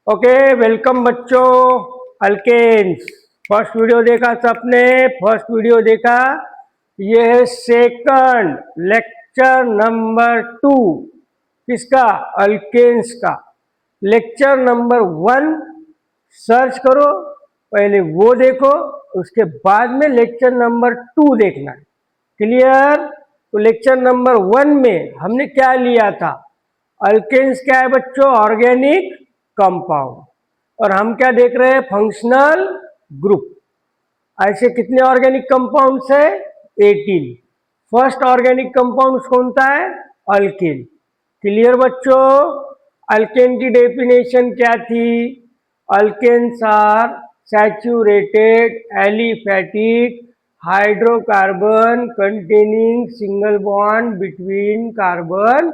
Okay, welcome बच्चों। Alkanes first video देखा सबने। फर्स्ट वीडियो देखा। ये है सेकंड लेक्चर नंबर 2। किसका? अल्केन्स का। लेक्चर नंबर 1 सर्च करो, पहले वो देखो, उसके बाद में लेक्चर नंबर 2 देखना। क्लियर? तो लेक्चर नंबर 1 में हमने क्या लिया था? अल्केन्स क्या है बच्चों? Organic compound. और हम क्या देख रहे हैं? Functional group. ऐसे कितने ऑर्गेनिक कंपाउंड्स है? 18। फर्स्ट ऑर्गेनिक कंपाउंड कौन सा है? अल्केन। क्लियर बच्चों? अल्केन की डेफिनेशन क्या थी? Alkanes are saturated aliphatic hydrocarbon containing single bond between carbon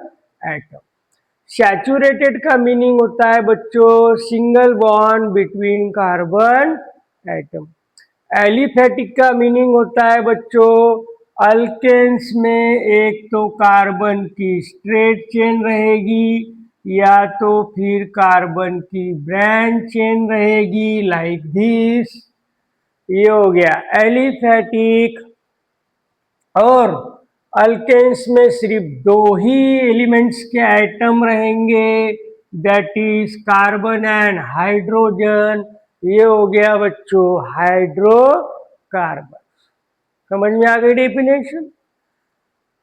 atom. Saturated का मीनिंग होता है बच्चों single bond between carbon atom. Aliphatic का मीनिंग होता है बच्चों अल्केन्स में एक तो कार्बन की स्ट्रेट चेन रहेगी या तो फिर कार्बन की ब्रांच चेन रहेगी, लाइक दिस। ये हो गया एलिफैटिक। और अल्केन्स में सिर्फ दो ही एलिमेंट्स के एटम रहेंगे, that is carbon and hydrogen. ये हो गया बच्चों हाइड्रोकार्बन। समझ में आ गई definition?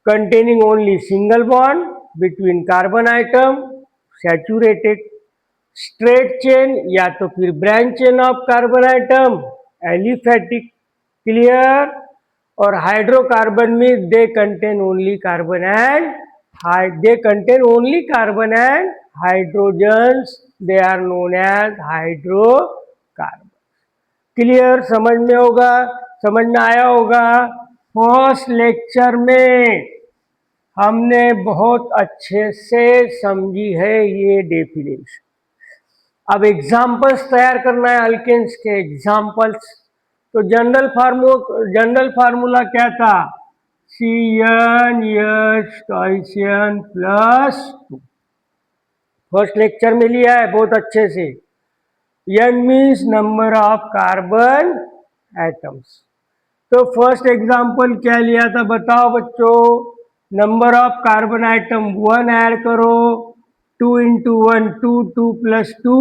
Containing only single bond between carbon atom, saturated. Straight chain या तो फिर branch chain of carbon atom, aliphatic. Clear? और हाइड्रोकार्बन में they contain only carbon and hydrogens. They are known as hydrocarbon. Clear? समझ में होगा, समझ में आया होगा। फर्स्ट लेक्चर में हमने बहुत अच्छे से समझी है ये डेफिनेशन। अब एग्जाम्पल्स तैयार करना है अल्केन्स के एग्जाम्पल्स। तो जनरल फार्मूला क्या था? CnH टॉइसियन प्लस 2। फर्स्ट लेक्चर में लिया है बहुत अच्छे से। N means number of carbon atoms. तो फर्स्ट एग्जाम्पल क्या लिया था बताओ बच्चों? Number of carbon atom 1 add करो, 2 इंटू 1 2, 2 प्लस 2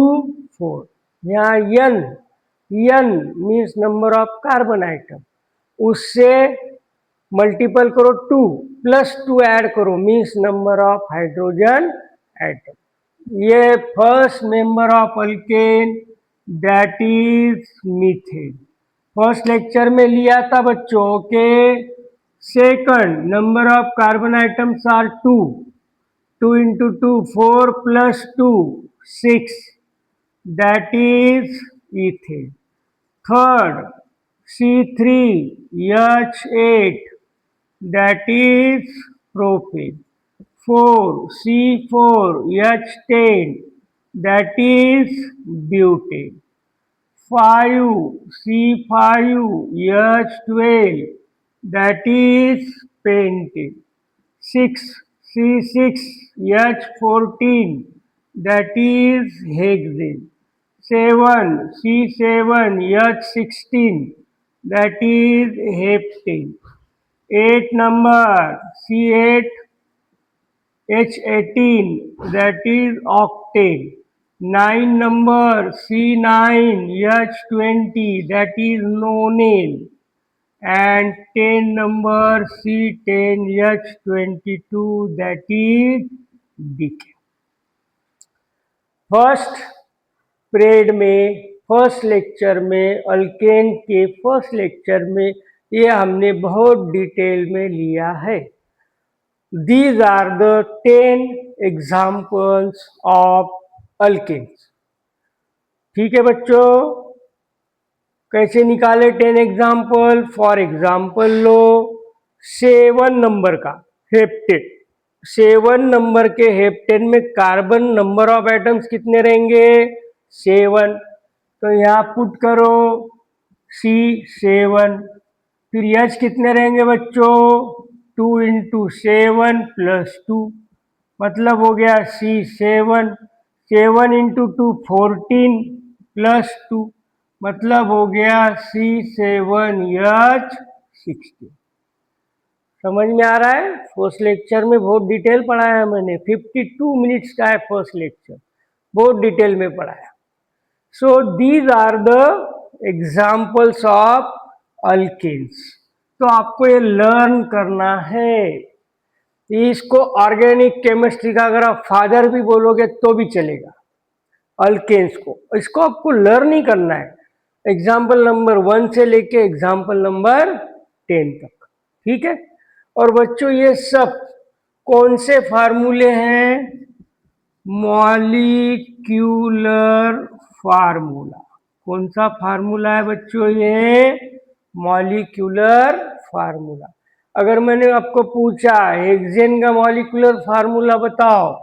4। यहाँ n means number of carbon atom, उससे मल्टीपल करो 2 प्लस 2 ऐड करो means number of hydrogen atom. ये first member of alkane that is methane. First lecture में लिया था बच्चों के। Second number of carbon atoms are 2, 2 into 2 4 plus 2 6, that is ethane. Third C3H8, that is propane. 4 C4H10, that is butane. 5 C5H12, that is pentane. 6 C6H14, that is hexane. 7 C7H16, that is heptane. 8 number C8H18, that is octane. 9 number C9H20, that is nonane. And 10 number C10H22, that is decane. First period में, first lecture में, alkane के first lecture में ये हमने बहुत detail में लिया है। These are the 10 examples of alkanes. ठीक है बच्चों? कैसे निकाले 10 एग्जाम्पल? फॉर एग्जाम्पल लो 7 नंबर का हेप्टेन। 7 नंबर के हेप्टेन में कार्बन नंबर ऑफ एटम्स कितने रहेंगे? 7। तो यहाँ पुट करो C7। फिर H कितने रहेंगे बच्चों? 2 इंटू 7 प्लस 2, मतलब हो गया C7। 7 इंटू 2 14 प्लस 2 मतलब हो गया C7H16। समझ में आ रहा है? फर्स्ट लेक्चर में बहुत डिटेल पढ़ाया है मैंने, 52 मिनट्स का है फर्स्ट लेक्चर, बहुत डिटेल में पढ़ाया। So these are the examples of alkanes. तो आपको ये लर्न करना है। इसको ऑर्गेनिक केमिस्ट्री का अगर आप फादर भी बोलोगे तो भी चलेगा, अल्केन्स को। इसको आपको लर्न ही करना है, एग्जाम्पल नंबर 1 से लेके एग्जाम्पल नंबर 10 तक, ठीक है। और बच्चों ये सब कौन से फार्मूले हैं? Molecular formula. कौन सा फार्मूला है बच्चों? ये मॉलिक्यूलर फार्मूला। अगर मैंने आपको पूछा हेक्सेन का मॉलिक्यूलर फार्मूला बताओ,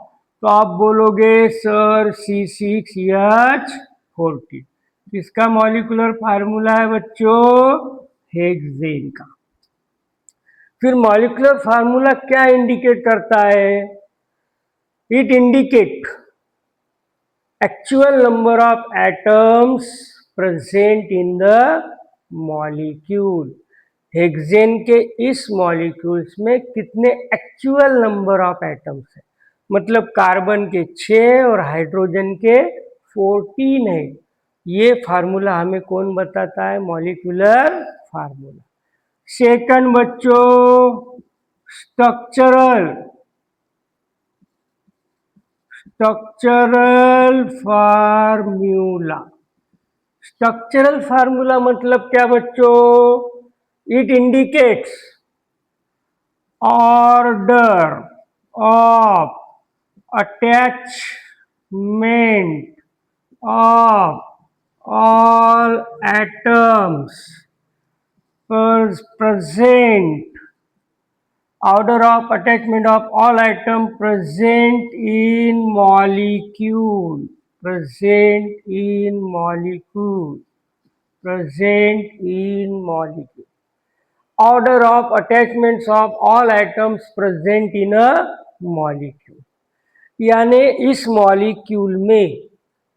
तो आप बोलोगे सर C6H14। किसका मॉलिक्यूलर फार्मूला है बच्चों? हेक्सेन का। फिर मॉलिक्यूलर फार्मूला क्या इंडिकेट करता है? It indicate actual number of atoms present in the molecule। Hexane के इस मॉलिक्यूल्स में कितने एक्चुअल नंबर ऑफ एटम्स है, मतलब कार्बन के 6 और हाइड्रोजन के 14 है। ये फार्मूला हमें कौन बताता है? Molecular formula. सेकंड बच्चों, स्ट्रक्चरल फार्मूला। स्ट्रक्चरल फार्मूला मतलब क्या बच्चों? It indicates order of attachment of all atoms present, order of attachment of all atoms present in molecule, present in molecule, present in molecule, order of attachments of all atoms present in a molecule। यानी इस molecule में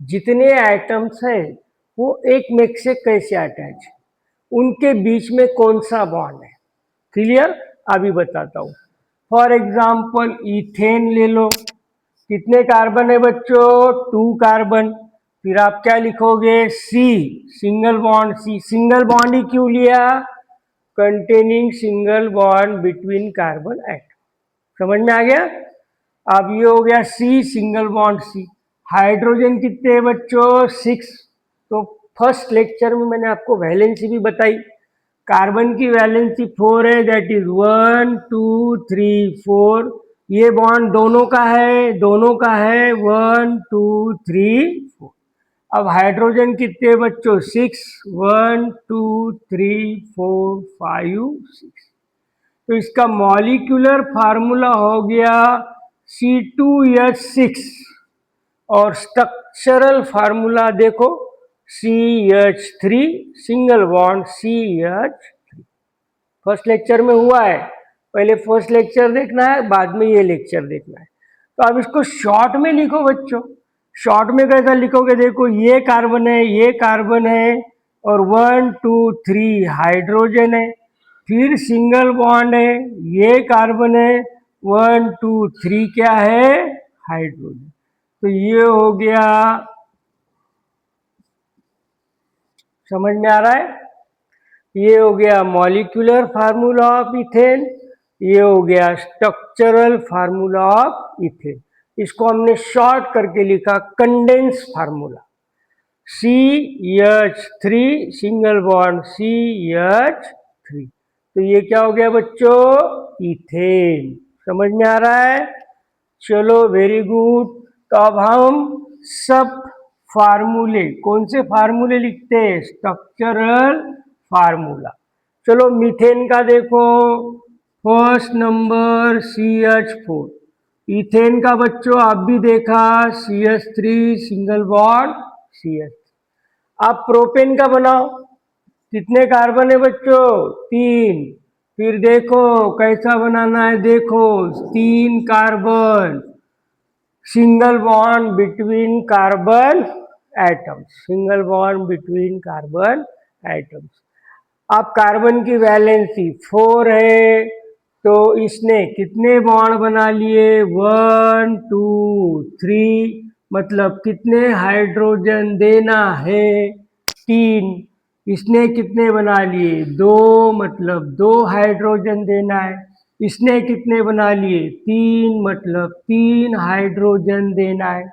जितने atoms हैं वो एक में से कैसे अटैच है, उनके बीच में कौन सा बॉन्ड है। क्लियर? अभी बताता हूँ। फॉर एग्जाम्पल इथेन ले लो, कितने कार्बन है बच्चों? 2 कार्बन। फिर आप क्या लिखोगे? C, single bond C. Single bond ही क्यों लिया? Containing single bond between carbon atom. समझ में आ गया? अब ये हो गया C, single bond C. Hydrogen कितने हैं बच्चों? 6। तो फर्स्ट लेक्चर में मैंने आपको वैलेंसी भी बताई। कार्बन की वैलेंसी 4 है, दैट इज 1 2 3 4। ये बॉन्ड दोनों का है, दोनों का है 1 2 3 4। अब हाइड्रोजन कितने बच्चों? 6, 1 2 3 4 5 6। तो इसका मॉलिक्यूलर फार्मूला हो गया C2H6 और स्ट्रक्चरल फार्मूला देखो CH3 single bond CH3। First lecture में हुआ है, पहले फर्स्ट लेक्चर देखना है, बाद में ये लेक्चर देखना है। तो अब इसको शॉर्ट में लिखो बच्चों। शॉर्ट में कैसा लिखोगे? देखो ये कार्बन है, ये कार्बन है, और 1 2 3 हाइड्रोजन है, फिर सिंगल बॉन्ड है, ये कार्बन है, 1 2 3 क्या है? हाइड्रोजन। तो ये हो गया, समझ में आ रहा है? ये हो गया मॉलिक्यूलर फार्मूला ऑफ इथेन, ये हो गया स्ट्रक्चरल फार्मूला ऑफ इथेन। इसको हमने शॉर्ट करके लिखा condense formula, CH3 single bond CH3। तो ये क्या हो गया बच्चों? इथेन। समझ में आ रहा है? चलो वेरी गुड। तो अब हम सब फार्मूले, कौन से फार्मूले लिखते हैं? Structural formula. चलो मीथेन का देखो, फर्स्ट नंबर CH4। इथेन का बच्चों आप भी देखा CH3 सिंगल बॉन्ड CH। आप प्रोपेन का बनाओ, कितने कार्बन है बच्चों? 3। फिर देखो कैसा बनाना है, देखो 3 carbon single bond between carbon atoms, single bond between carbon atoms. अब कार्बन की वैलेंसी 4 है, तो इसने कितने बॉन्ड बना लिए? 1 2 3, मतलब कितने हाइड्रोजन देना है? 3। इसने कितने बना लिए? 2, मतलब 2 हाइड्रोजन देना है। इसने कितने बना लिए? 3, मतलब 3 हाइड्रोजन देना है।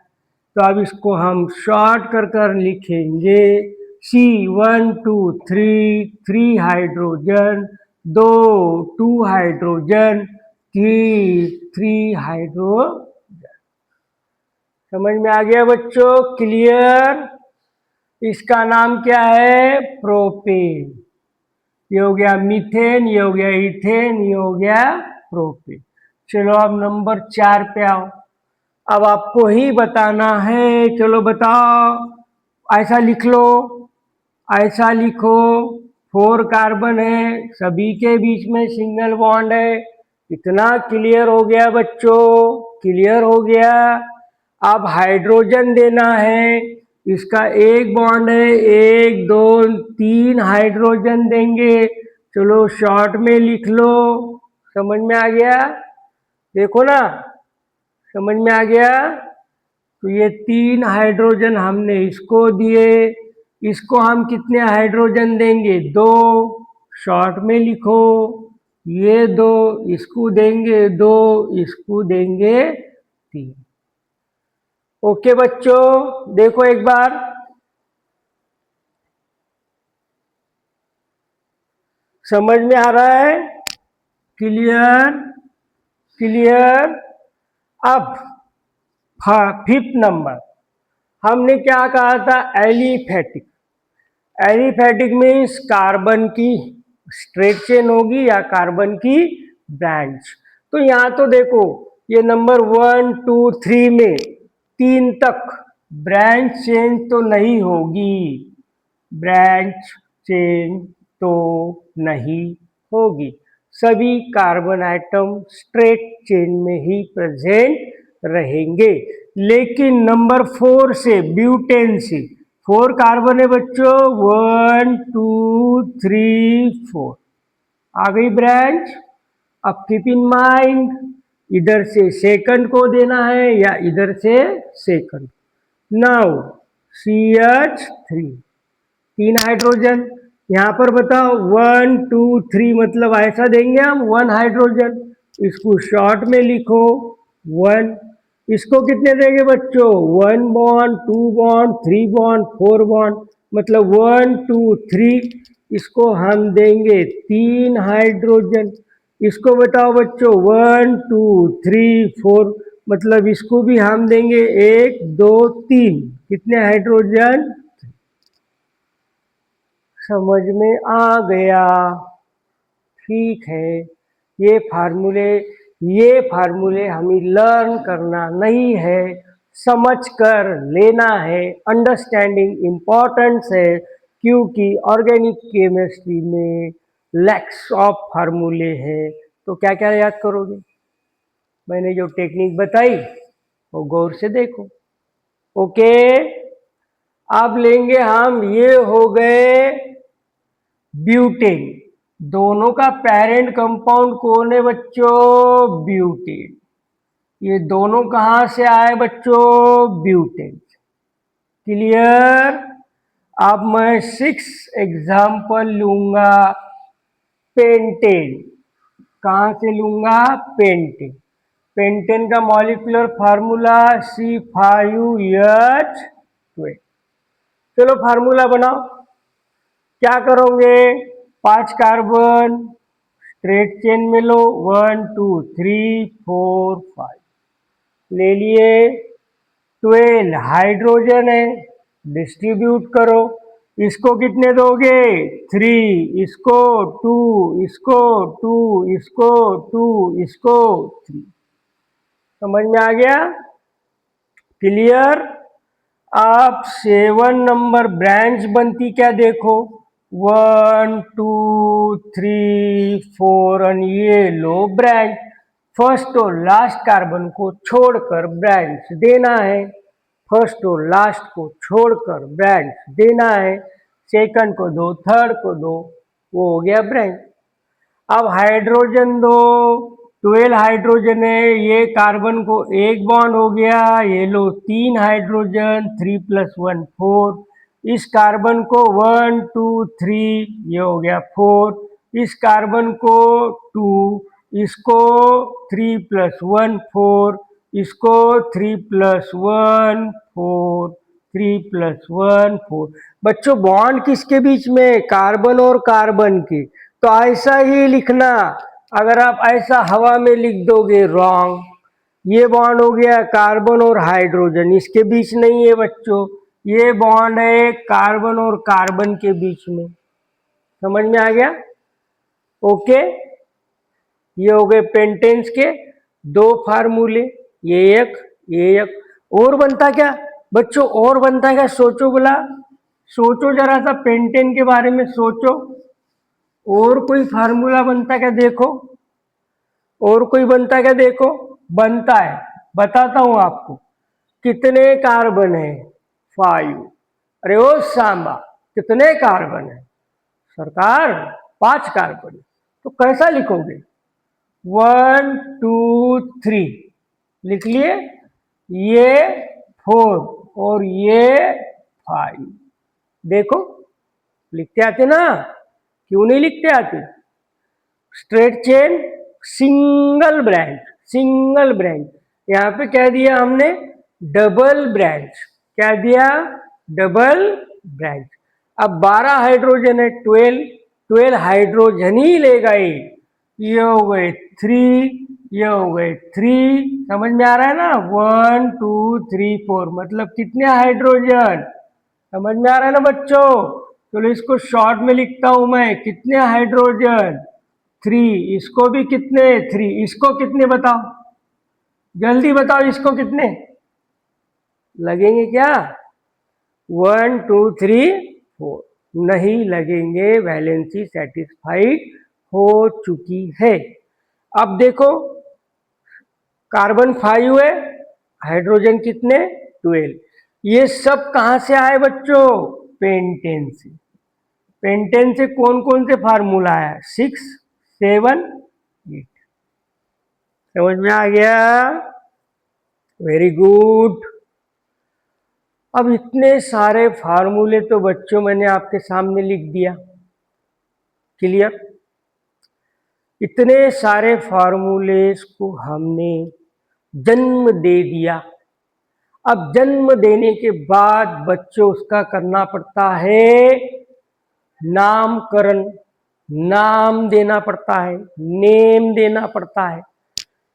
तो अब इसको हम शॉर्ट कर लिखेंगे। सी 1 2 3, 3 हाइड्रोजन, 2 2 हाइड्रोजन, 3 हाइड्रोजन। समझ में आ गया बच्चों? क्लियर? इसका नाम क्या है? प्रोपेन। ये हो गया मीथेन, ये हो गया इथेन, ये हो गया प्रोपेन। चलो अब नंबर 4 पे आओ। अब आपको ही बताना है। चलो बताओ, ऐसा लिख लो, ऐसा लिखो। 4 कार्बन है, सभी के बीच में सिंगल बॉन्ड है। इतना क्लियर हो गया बच्चों? क्लियर हो गया? अब हाइड्रोजन देना है। इसका एक बॉन्ड है, 1 2 3 हाइड्रोजन देंगे। चलो शॉर्ट में लिख लो। समझ में आ गया? देखो ना, समझ में आ गया? तो ये 3 हाइड्रोजन हमने इसको दिए। इसको हम कितने हाइड्रोजन देंगे? 2। शॉर्ट में लिखो। ये 2 इसको देंगे, 2 इसको देंगे, 3। ओके बच्चों, देखो एक बार। समझ में आ रहा है? क्लियर? क्लियर? अब फिफ्थ नंबर हमने क्या कहा था? एलिफेटिक। एलिफेटिक मीन्स कार्बन की स्ट्रेट चेन होगी या कार्बन की ब्रांच। तो यहां तो देखो, ये नंबर 1 2 3 में 3 तक ब्रांच चेन तो नहीं होगी। ब्रांच चेन तो नहीं होगी। सभी कार्बन आइटम स्ट्रेट चेन में ही प्रेजेंट रहेंगे। लेकिन नंबर 4 से, ब्यूटेन से, 4 कार्बन है बच्चों, 1 2 3 4, आ गई ब्रांच। अब कीप इन माइंड, इधर से सेकंड को देना है या इधर से सेकंड। Now CH3, 3 hydrogen. यहां पर बताओ 1 2 3, मतलब ऐसा देंगे हम 1 हाइड्रोजन। इसको शॉर्ट में लिखो 1। इसको कितने देंगे बच्चों? 1 बॉन्ड, 2 बॉन्ड, 3 बॉन्ड, 4 बॉन्ड, मतलब 1 2 3। इसको हम देंगे 3 हाइड्रोजन। इसको बताओ बच्चों 1 2 3 4, मतलब इसको भी हम देंगे 1 2 3। कितने हाइड्रोजन? समझ में आ गया? ठीक है। ये फार्मूले हमें लर्न करना नहीं है, समझ कर लेना है। अंडरस्टैंडिंग इम्पोर्टेंस है, क्योंकि ऑर्गेनिक केमिस्ट्री में लैक्स ऑफ फार्मूले हैं। तो क्या क्या याद करोगे? मैंने जो टेक्निक बताई वो गौर से देखो। ओके, अब लेंगे हम, ये हो गए ब्यूटेन। दोनों का पेरेंट कंपाउंड कौन है बच्चों? ब्यूटेन। ये दोनों कहां से आए बच्चों? ब्यूटेन। क्लियर? अब मैं 6 एग्जाम्पल लूंगा। पेंटेन, कहां से लूंगा? पेंटेन। पेंटेन का मॉलिक्यूलर फार्मूला C5H12। चलो फार्मूला बनाओ। क्या करोगे? 5 कार्बन स्ट्रेट चेन में लो, 1 2 3 4 5 ले लिए। 12 हाइड्रोजन है, डिस्ट्रीब्यूट करो। इसको कितने दोगे? 3, इसको 2, इसको 2, इसको 2, इसको 3। समझ में आ गया? क्लियर? आप 7 नंबर ब्रांच बनती क्या देखो, 1 2 3 4, और ये लो ब्रांच। फर्स्ट और लास्ट कार्बन को छोड़कर ब्रांच देना है, फर्स्ट और लास्ट को छोड़कर ब्रांच देना है, सेकंड को दो, थर्ड को दो, वो हो गया ब्रांच। अब हाइड्रोजन दो, 12 हाइड्रोजन है, ये कार्बन को एक बॉन्ड हो गया, ये लो 3 हाइड्रोजन, 3 + 1 4, इस कार्बन को 1 2 3, ये हो गया 4, इस कार्बन को 2, इसको 3 + 1 4, इसको 3 + 1 4, 3 + 1 4। बच्चों बॉन्ड किसके बीच में? कार्बन और कार्बन के। तो ऐसा ही लिखना, अगर आप ऐसा हवा में लिख दोगे रॉन्ग। ये बॉन्ड हो गया कार्बन और हाइड्रोजन, इसके बीच नहीं है बच्चों, ये बॉन्ड है कार्बन और कार्बन के बीच में। समझ में आ गया? ओके, ये हो गए पेंटेन्स के दो फार्मूले, ये एक और बनता क्या बच्चों? और बनता क्या? सोचो बोला, सोचो जरा सा पेंटेन के बारे में सोचो, और कोई फार्मूला बनता क्या? देखो, और कोई बनता क्या? देखो, बनता है, बताता हूं आपको। कितने कार्बन है? 5। अरे ओ सांबा, कितने कार्बन है? सरकार 5 कार्बन। तो कैसा लिखोगे? 1 2 3 लिख लिए, ये 4 और ये 5। देखो, लिखते आते ना? क्यों नहीं लिखते आते? Straight chain, single branch, single branch. यहां पे क्या दिया हमने? Double branch. क्या दिया? Double branch. अब 12 हाइड्रोजन है, 12 हाइड्रोजन ही लेगा ये हो गए 3, ये हो गए 3। समझ में आ रहा है ना? 1 2 3 4 मतलब कितने हाइड्रोजन? समझ में आ रहा है ना बच्चों? चलो इसको शॉर्ट में लिखता हूं मैं, कितने हाइड्रोजन? 3। इसको भी कितने? 3। इसको कितने बताओ, जल्दी बताओ, इसको कितने लगेंगे? क्या 1 2 3 4? नहीं लगेंगे, वैलेंसी सेटिस्फाइड हो चुकी है। अब देखो, कार्बन 5 है, हाइड्रोजन कितने? 12। ये सब कहां से आए बच्चों? पेंटेन से। पेंटेन से कौन कौन से फार्मूला है? 6 7 8। समझ में आ गया? Very good. अब इतने सारे फार्मूले तो बच्चों मैंने आपके सामने लिख दिया, क्लियर? इतने सारे फार्मूलेस को हमने जन्म दे दिया। अब जन्म देने के बाद बच्चों उसका करना पड़ता है नामकरण, नाम देना पड़ता है, नेम देना पड़ता है,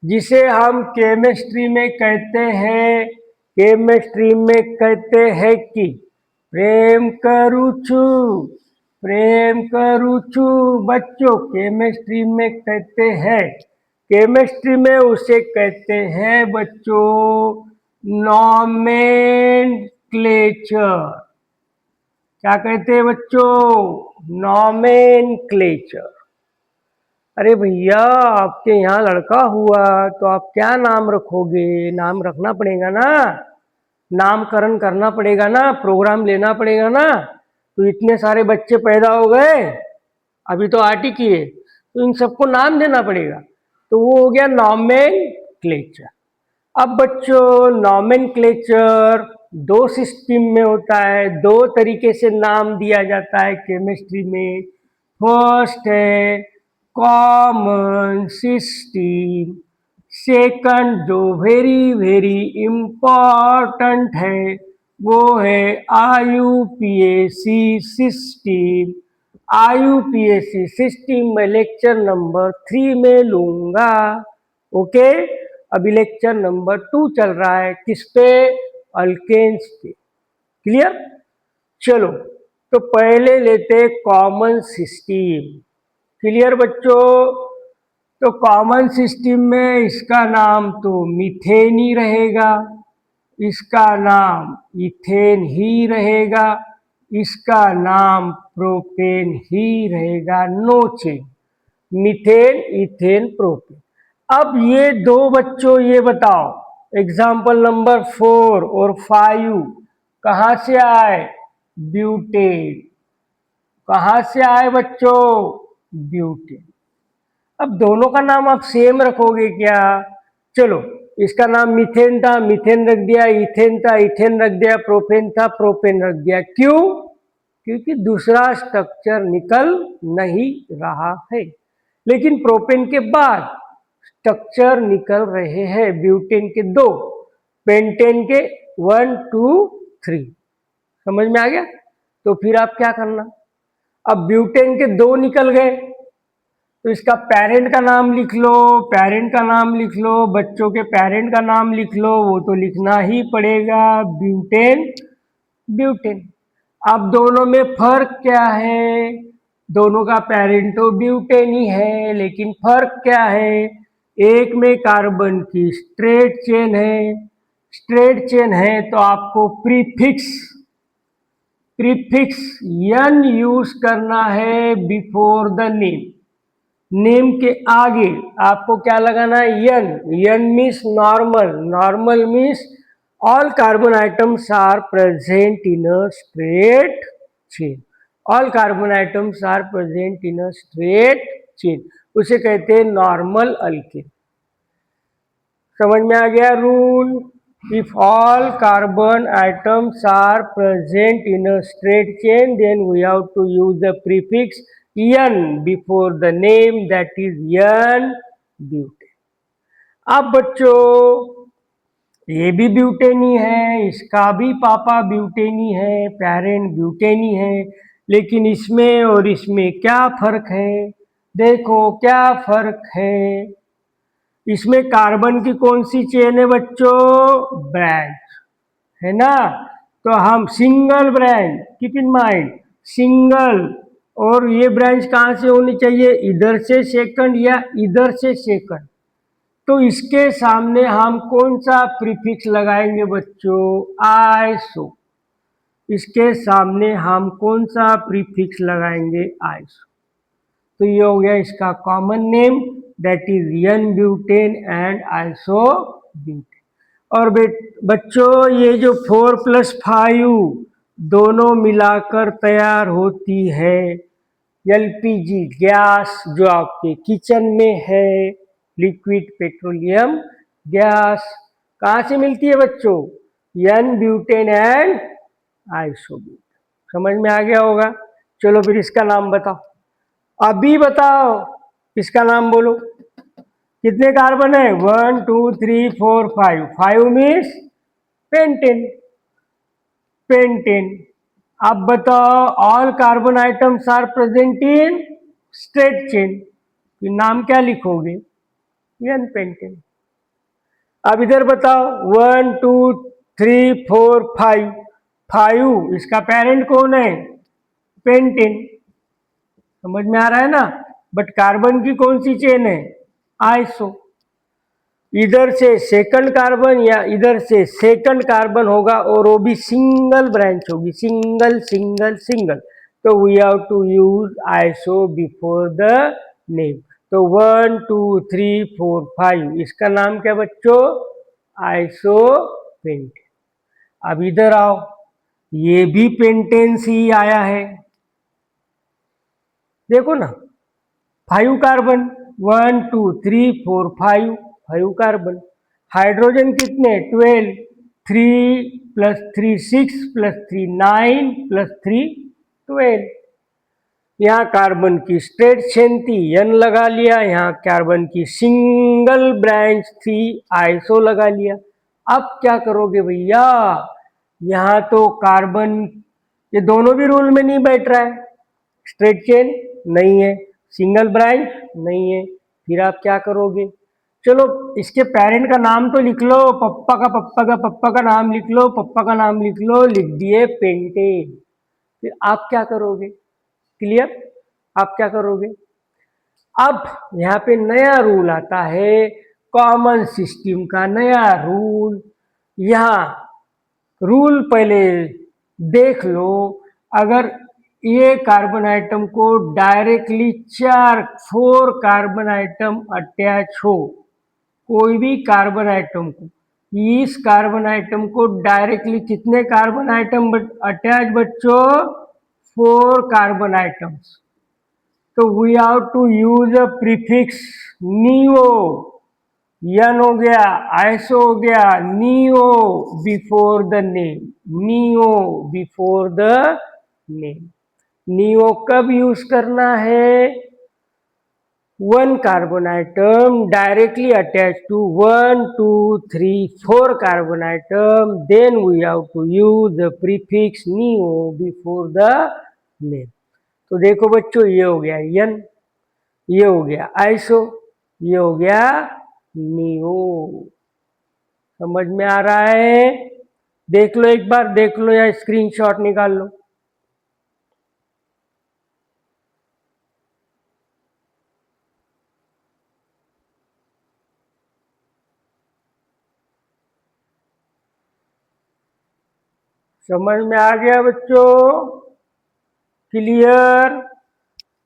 जिसे हम केमिस्ट्री में कहते हैं, केमिस्ट्री में कहते हैं कि प्रेम करूछु, प्रेम करूछु। बच्चों केमिस्ट्री में कहते हैं, केमिस्ट्री में उसे कहते हैं बच्चों नॉमेनक्लेचर। क्या कहते हैं बच्चों? नॉमेनक्लेचर। अरे भैया, आपके यहाँ लड़का हुआ तो आप क्या नाम रखोगे? नाम रखना पड़ेगा ना, नामकरण करना पड़ेगा ना, प्रोग्राम लेना पड़ेगा ना। तो इतने सारे बच्चे पैदा हो गए, अभी तो आर्टी किए, तो इन सबको नाम देना पड़ेगा। तो वो हो गया नॉमेनक्लेचर। अब बच्चों नॉमेनक्लेचर दो सिस्टम में होता है, दो तरीके से नाम दिया जाता है केमिस्ट्री में। फर्स्ट है कॉमन सिस्टम, सेकंड जो वेरी वेरी इम्पॉर्टेंट है वो है IUPAC सिस्टम। IUPAC सिस्टम मैं लेक्चर नंबर 3 में लूंगा। ओके, अभी लेक्चर नंबर 2 चल रहा है, किस पे? अल्केन्स पे। क्लियर? चलो, तो पहले लेते कॉमन सिस्टम। क्लियर बच्चों? तो कॉमन सिस्टम में इसका नाम तो मीथेन ही रहेगा, इसका नाम इथेन ही रहेगा, इसका नाम प्रोपेन ही रहेगा। No change, methane ethane propane. अब ये दो बच्चों ये बताओ, एग्जाम्पल नंबर 4 और 5 कहाँ से आए? ब्यूटेन। कहाँ से आए बच्चों? ब्यूटेन। अब दोनों का नाम आप सेम रखोगे क्या? चलो, इसका नाम मीथेन था, मीथेन रख दिया, इथेन था, इथेन रख दिया, प्रोपेन था, प्रोपेन रख दिया। क्यों? क्योंकि दूसरा स्ट्रक्चर निकल नहीं रहा है। लेकिन प्रोपेन के बाद स्ट्रक्चर निकल रहे हैं ब्यूटेन के दो, पेंटेन के 1 2 3। समझ में आ गया? तो फिर आप क्या करना, अब ब्यूटेन के दो निकल गए तो इसका पेरेंट का नाम लिख लो, पेरेंट का नाम लिख लो, बच्चों के पेरेंट का नाम लिख लो, वो तो लिखना ही पड़ेगा, ब्यूटेन ब्यूटेन। अब दोनों में फर्क क्या है? दोनों का पेरेंट तो ब्यूटेन ही है, लेकिन फर्क क्या है? एक में कार्बन की स्ट्रेट चेन है, स्ट्रेट चेन है तो आपको प्रीफिक्स प्रीफिक्स एन यूज करना है बिफोर द नेम। नेम के आगे आपको क्या लगाना है? N. N means normal, normal means all carbon atoms are present in a straight chain. All carbon atoms are present in a straight chain, उसे कहते हैं नॉर्मल अल्केन। समझ में आ गया rule? If all carbon atoms are present in a straight chain then we have to use the prefix n before the name, that is n butane. अब बच्चों ये भी ब्यूटेन ही है, इसका भी पापा ब्यूटेन ही है, पेरेंट ब्यूटेन ही है, लेकिन इसमें और इसमें क्या फर्क है? देखो क्या फर्क है। इसमें कार्बन की कौन सी चेन है बच्चों? ब्रांच है ना, तो हम single branch, keep in mind, single. और ये ब्रांच कहाँ से होनी चाहिए? इधर से सेकंड या इधर से सेकंड। तो इसके सामने हम कौन सा प्रीफिक्स लगाएंगे बच्चों? आइसो। इसके सामने हम कौन सा प्रीफिक्स लगाएंगे? आइसो। तो ये हो गया इसका common name, that is an butane and iso butane. और बच्चों ये जो 4+5 दोनों मिलाकर तैयार होती है एलपीजी गैस, जो आपके किचन में है, लिक्विड पेट्रोलियम गैस। कहाँ से मिलती है बच्चों? N butane and isobutane. समझ में आ गया होगा? चलो फिर इसका नाम बताओ, अभी बताओ, इसका नाम बोलो। कितने कार्बन है? 1 2 3 4 5। 5 मीन्स पेंटेन, पेंटेन। अब बताओ, all carbon atoms are present in straight chain, नाम क्या लिखोगे? N pentane. अब इधर बताओ, 1 2 3 4 5। 5 इसका पेरेंट कौन है? पेंटेन। समझ में आ रहा है ना? बट कार्बन की कौन सी चेन है? आइसो। इधर से सेकंड कार्बन या इधर से सेकंड कार्बन होगा और वो भी सिंगल ब्रांच होगी, सिंगल सिंगल सिंगल। तो we have to use iso before the name. तो 1 2 3 4 5 इसका नाम क्या बच्चों? Iso pentane. अब इधर आओ, ये भी पेंटेन से ही आया है, देखो ना, 5 कार्बन, 1 2 3 4 5, 5 कार्बन। हाइड्रोजन कितने? 12। 3 + 3 6 + 3 9 + 3 12। यहाँ कार्बन की स्ट्रेट चेन थी, एन लगा लिया, यहाँ कार्बन की सिंगल ब्रांच थी, आइसो लगा लिया। अब क्या करोगे भैया? यहाँ तो कार्बन, ये दोनों भी रूल में नहीं बैठ रहा है, स्ट्रेट चेन नहीं है, सिंगल ब्रांच नहीं है, फिर आप क्या करोगे? चलो इसके पेरेंट का नाम तो लिख लो, पप्पा का नाम लिख लो, पप्पा का नाम लिख लो, लिख दिए पेंटेन। फिर आप क्या करोगे? क्लियर? आप क्या करोगे? अब यहाँ पे नया रूल आता है, कॉमन सिस्टम का नया रूल। यहाँ रूल पहले देख लो, अगर ये कार्बन आइटम को डायरेक्टली 4 कार्बन आइटम अटैच हो, कोई भी कार्बन आइटम को, इस कार्बन आइटम को डायरेक्टली कितने कार्बन आइटम अटैच बच्चों, 4 कार्बन आइटम्स। तो we have to use a prefix neo, n हो गया, आइसो हो गया, neo before the name, neo before the name. Neo कब यूज करना है, one carbon atom directly attached to 1 2 3 4 carbon atom, then we have to use the prefix neo before the name। तो देखो बच्चों, ये हो गया यन, ये हो गया आइसो, ये हो गया नियो। समझ में आ रहा है? देख लो एक बार, देख लो या स्क्रीनशॉट निकाल लो। समझ में आ गया बच्चों? क्लियर?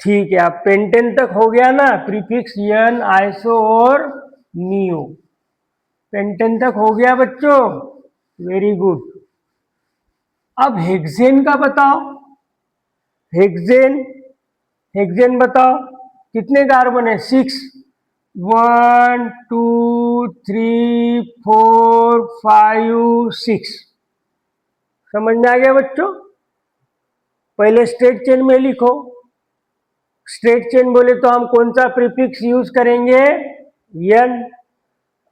ठीक है, अब पेंटेन तक हो गया ना, प्रीफिक्स यन, आइसो और नियो, पेंटेन तक हो गया बच्चों, वेरी गुड। अब हेक्सेन का बताओ, हेक्सेन, हेक्सेन बताओ कितने कार्बन है, 6, 1 2 3 4 5 6। समझ में आ गया बच्चों? पहले स्ट्रेट चेन में लिखो, स्ट्रेट चेन बोले तो हम कौन सा प्रीफिक्स यूज करेंगे, एन।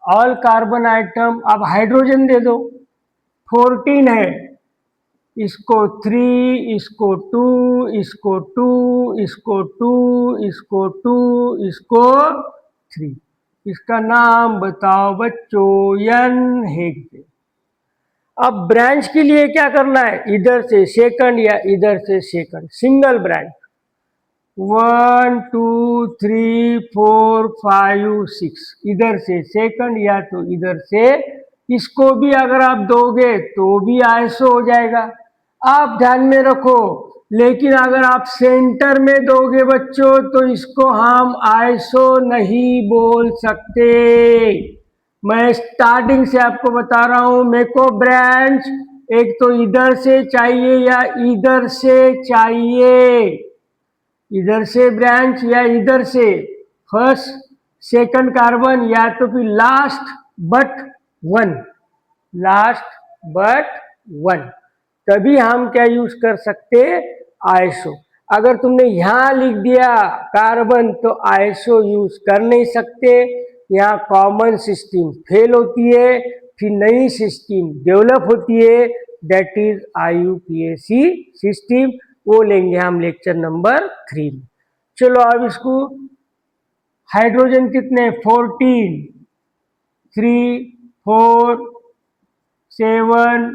ऑल कार्बन आइटम, अब हाइड्रोजन दे दो, 14 है, इसको 3, इसको 2, इसको 2, इसको 2, इसको 2, इसको 3। इसका नाम बताओ बच्चों, एन हेक्सेन। अब ब्रांच के लिए क्या करना है, इधर से सेकंड या इधर से सेकंड, सिंगल ब्रांच, 1 2 3 4 5 6, इधर से सेकंड या तो इधर से। इसको भी अगर आप दोगे तो भी आइसो हो जाएगा, आप ध्यान में रखो। लेकिन अगर आप सेंटर में दोगे बच्चों तो इसको हम आइसो नहीं बोल सकते। मैं स्टार्टिंग से आपको बता रहा हूं, मेरे को ब्रांच एक तो इधर से चाहिए या इधर से चाहिए, इधर से ब्रांच या इधर से फर्स्ट सेकंड कार्बन, या तो फिर last but one, last but one, तभी हम क्या यूज कर सकते, आइसो। अगर तुमने यहां लिख दिया कार्बन तो आइसो यूज कर नहीं सकते, यहाँ कॉमन सिस्टम फेल होती है, फिर नई सिस्टम डेवलप होती है, दैट इज IUPAC सिस्टम। वो लेंगे हम लेक्चर नंबर 3 में। चलो अब इसको, हाइड्रोजन कितने, 14, 3 4 7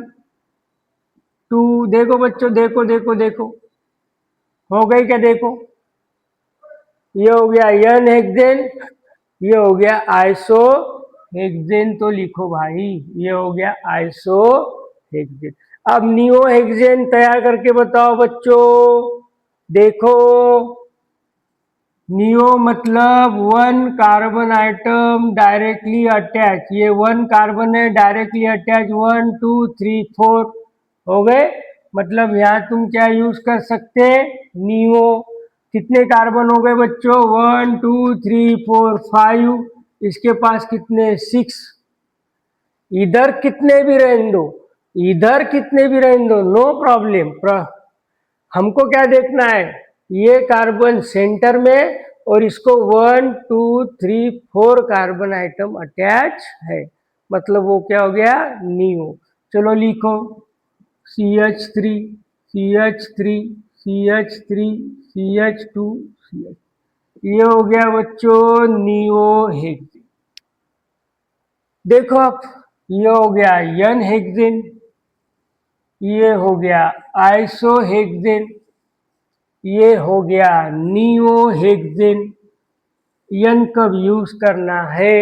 2, देखो बच्चों, देखो देखो देखो, हो गई क्या, देखो ये हो गया एन हेक्सेन, ये हो गया आइसो हेक्सेन, तो लिखो भाई, ये हो गया आइसो हेक्सेन। अब नियो हेक्सेन तैयार करके बताओ बच्चों, देखो नियो मतलब 1 कार्बन आइटम डायरेक्टली अटैच, ये 1 कार्बन है डायरेक्टली अटैच, 1 2 3 4 हो गए। मतलब यहां तुम क्या यूज कर सकते, नियो। कितने कार्बन हो गए बच्चों, 1 2 3 4 5, इसके पास कितने, 6। इधर कितने भी रहने दो, इधर कितने भी रहने दो, नो प्रॉब्लम। हमको क्या देखना है, ये कार्बन सेंटर में और इसको 1 2 3 4 कार्बन आइटम अटैच है, मतलब वो क्या हो गया, नियो। चलो लिखो CH3 CH3 CH3 CH2 CH, ये हो गया बच्चों नियो हेक्सेन। देखो अब ये हो गया एन हेक्सेन, ये हो गया आइसो हेक्सेन, ये हो गया नियो हेक्सेन। एन कब यूज करना है,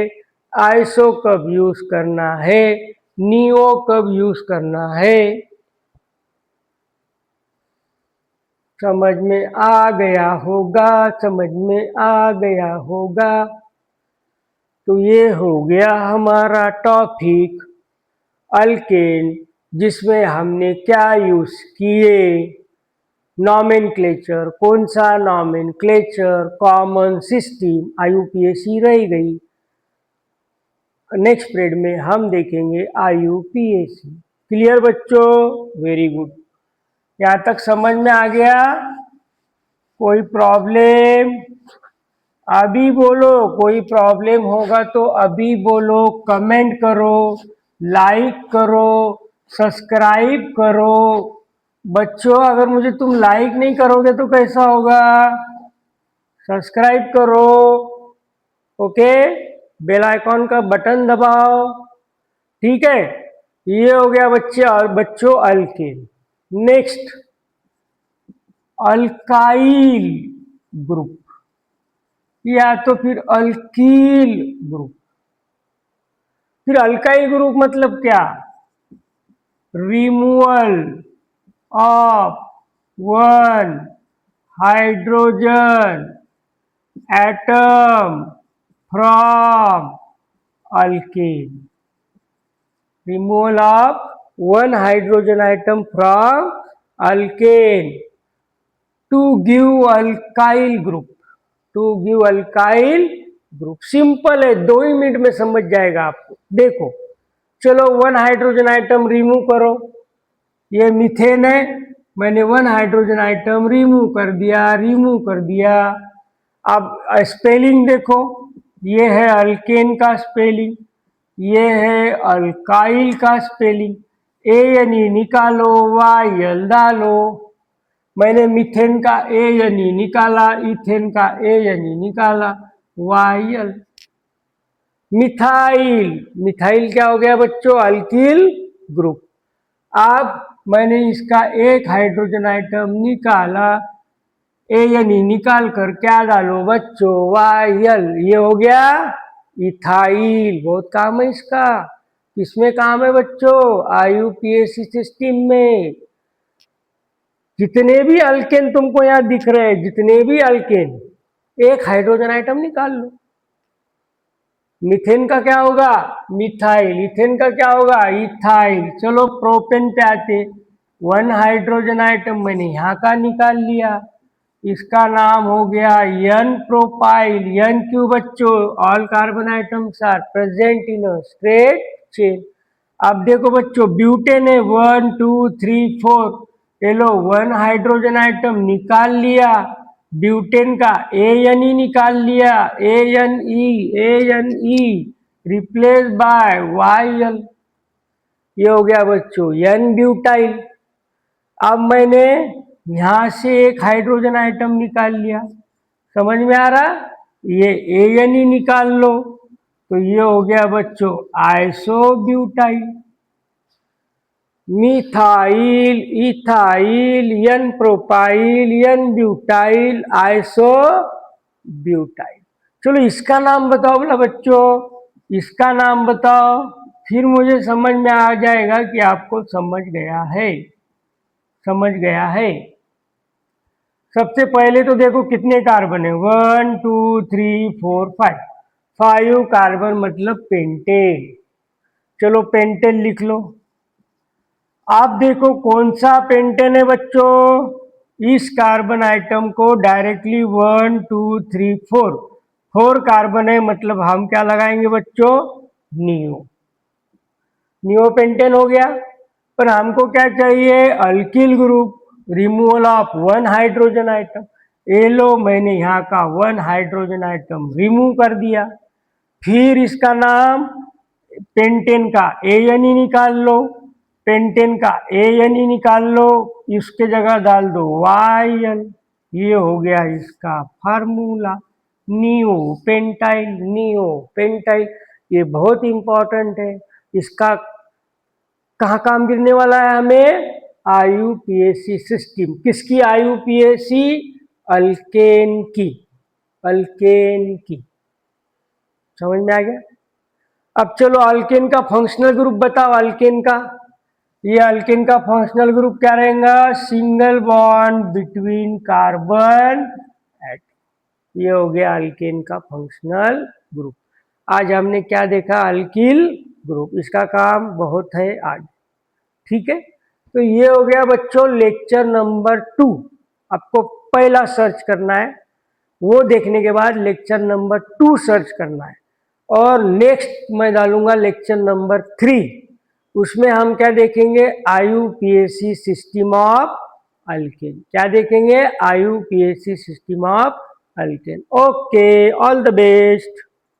आइसो कब यूज करना है, नियो कब यूज करना है, समझ में आ गया होगा, समझ में आ गया होगा। तो ये हो गया हमारा टॉपिक अल्केन, जिसमें हमने क्या यूज किए, नॉमेनक्लेचर, कौन सा नॉमेनक्लेचर, कॉमन सिस्टम, आईयूपीएसी रह गई। नेक्स्ट पीरियड में हम देखेंगे आईयूपीएसी। क्लियर बच्चों? Very good. यहाँ तक समझ में आ गया? कोई प्रॉब्लम? अभी बोलो, कोई प्रॉब्लम होगा तो अभी बोलो, कमेंट करो, लाइक करो, सब्सक्राइब करो। बच्चों अगर मुझे तुम लाइक नहीं करोगे तो कैसा होगा? सब्सक्राइब करो, ओके, बेल आइकॉन का बटन दबाओ, ठीक है। ये हो गया बच्चों अल्केन। नेक्स्ट अल्काइल ग्रुप या तो फिर अल्कील ग्रुप। फिर अल्काइल ग्रुप मतलब क्या? Removal of one hydrogen atom from alkane. Removal of one hydrogen atom from alkane to give alkyl group. To give alkyl group simple है, 2 ही minute में समझ जाएगा आपको। देखो चलो, वन हाइड्रोजन आइटम रिमूव करो। ये मीथेन है, मैंने वन हाइड्रोजन आइटम रिमूव कर दिया। अब स्पेलिंग देखो, ये है अल्केन का स्पेलिंग, ये है अल्काइल का स्पेलिंग। ए एन ई निकालो, वाई एल डालो। मैंने मीथेन का ए एन ई निकाला, इथेन का ए एन ई निकाला, वाई एल। मिथाइल, मिथाइल क्या हो गया बच्चों? Alkyl group. अब मैंने इसका एक हाइड्रोजन आइटम निकाला, ए एन ई निकाल कर क्या डालो बच्चों? Y L. ये हो गया इथाइल। बहुत काम है इसका। किसमें काम है बच्चों? आईयूपीएसी सिस्टम में। जितने भी अल्केन तुमको यहां दिख रहे हैं, जितने भी अल्केन, एक हाइड्रोजन आइटम निकाल लो। मीथेन का क्या होगा? मिथाइल। इथेन का क्या होगा? इथाइल। चलो प्रोपेन पे आते। वन हाइड्रोजन आइटम मैंने यहाँ का निकाल लिया, इसका नाम हो गया एन प्रोपाइल। एन क्यों बच्चों? All carbon atoms are present in a straight chain. अब देखो बच्चों, ब्यूटेन है 1 2 3 4। ये लो, वन हाइड्रोजन आइटम निकाल लिया, ब्यूटेन का ए एन ई निकाल लिया, A N E replace by Y L. ये हो गया बच्चों एन ब्यूटाइल। अब मैंने यहां से एक हाइड्रोजन आइटम निकाल लिया, समझ में आ रहा? ये ए एन ई निकाल लो, तो ये हो गया बच्चों isobutyl. Methyl, ethyl, n propyl, n butyl, iso butyl. चलो इसका नाम बताओ बोला बच्चों, इसका नाम बताओ, फिर मुझे समझ में आ जाएगा कि आपको समझ गया है, समझ गया है। सबसे पहले तो देखो कितने कार्बन है, 1 2 3 4 5। 5 कार्बन मतलब पेंटेन। चलो पेंटेन लिख लो। आप देखो कौन सा पेंटेन है बच्चों? इस कार्बन आइटम को डायरेक्टली 1 2 3 4, 4 कार्बन है, मतलब हम क्या लगाएंगे बच्चों? नियो। नियो पेंटेन हो गया। पर हमको क्या चाहिए? Alkyl group, removal of one hydrogen atom. ये लो, मैंने यहाँ का वन हाइड्रोजन आइटम रिमूव कर दिया। फिर इसका नाम पेंटेन का ए एन ई निकाल लो, पेंटेन का ए एन ई निकाल लो, इसके जगह डाल दो वाई एल। ये हो गया इसका formula, neo pentyl. Neo pentyl ये बहुत इंपॉर्टेंट है। इसका कहाँ काम गिरने वाला है हमें? IUPAC system. किसकी आईयूपीएसी? अल्केन की, अल्केन की। समझ में आ गया? अब चलो अल्केन का फंक्शनल ग्रुप बताओ। अल्केन का, ये अल्केन का फंक्शनल ग्रुप क्या रहेगा? Single bond between carbon atom. ये हो गया अल्केन का फंक्शनल ग्रुप। आज हमने क्या देखा, अल्किल ग्रुप, इसका काम बहुत है आज। ठीक है, तो ये हो गया बच्चों लेक्चर नंबर 2। आपको पहला सर्च करना है, वो देखने के बाद लेक्चर नंबर 2 सर्च करना है, और नेक्स्ट मैं डालूंगा लेक्चर नंबर 3। उसमें हम क्या देखेंगे, IUPAC सिस्टम ऑफ अल्केन। क्या देखेंगे, IUPAC system of alkane. Okay, all the best.